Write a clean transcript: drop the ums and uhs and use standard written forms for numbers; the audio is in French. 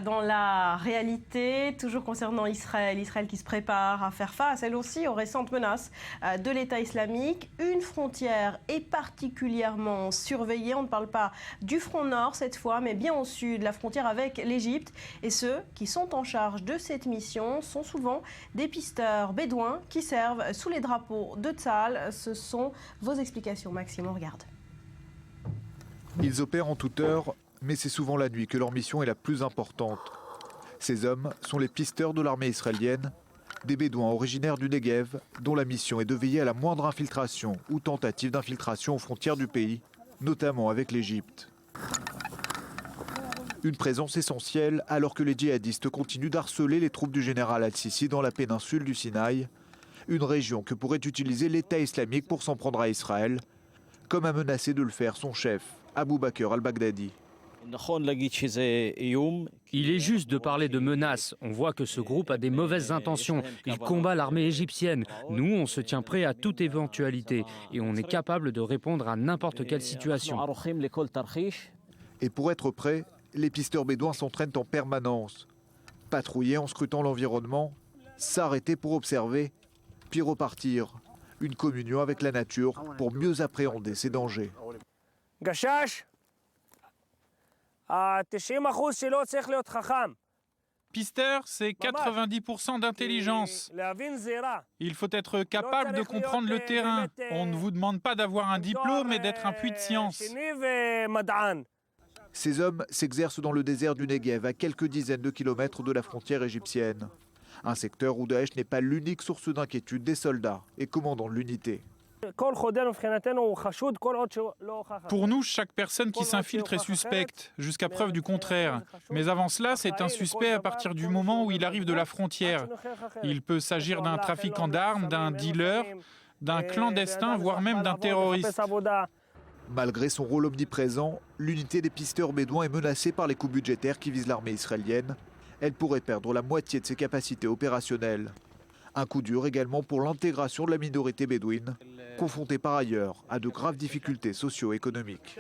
Dans la réalité, toujours concernant Israël qui se prépare à faire face, elle aussi, aux récentes menaces de l'État islamique. Une frontière est particulièrement surveillée. On ne parle pas du front nord cette fois, mais bien au sud, la frontière avec l'Égypte. Et ceux qui sont en charge de cette mission sont souvent des pisteurs bédouins qui servent sous les drapeaux de Tsahal. Ce sont vos explications, Maxime, on regarde. Ils opèrent en toute heure, mais c'est souvent la nuit que leur mission est la plus importante. Ces hommes sont les pisteurs de l'armée israélienne, des bédouins originaires du Negev, dont la mission est de veiller à la moindre infiltration ou tentative d'infiltration aux frontières du pays, notamment avec l'Égypte. Une présence essentielle alors que les djihadistes continuent d'harceler les troupes du général al-Sisi dans la péninsule du Sinaï, une région que pourrait utiliser l'État islamique pour s'en prendre à Israël, comme a menacé de le faire son chef, Abou Bakr al-Baghdadi. Il est juste de parler de menaces. On voit que ce groupe a des mauvaises intentions. Il combat l'armée égyptienne. Nous, on se tient prêt à toute éventualité et on est capable de répondre à n'importe quelle situation. Et pour être prêts, les pisteurs bédouins s'entraînent en permanence. Patrouiller en scrutant l'environnement, s'arrêter pour observer, puis repartir. Une communion avec la nature pour mieux appréhender ses dangers. Pisteur, c'est 90% d'intelligence. Il faut être capable de comprendre le terrain. On ne vous demande pas d'avoir un diplôme, mais d'être un puits de science. Ces hommes s'exercent dans le désert du Negev, à quelques dizaines de kilomètres de la frontière égyptienne. Un secteur où Daesh n'est pas l'unique source d'inquiétude des soldats et commandants de l'unité. Pour nous, chaque personne qui s'infiltre est suspecte, jusqu'à preuve du contraire. Mais avant cela, c'est un suspect à partir du moment où il arrive de la frontière. Il peut s'agir d'un trafiquant d'armes, d'un dealer, d'un clandestin, voire même d'un terroriste. Malgré son rôle omniprésent, l'unité des pisteurs bédouins est menacée par les coupes budgétaires qui visent l'armée israélienne. Elle pourrait perdre la moitié de ses capacités opérationnelles. Un coup dur également pour l'intégration de la minorité bédouine, confrontée par ailleurs à de graves difficultés socio-économiques.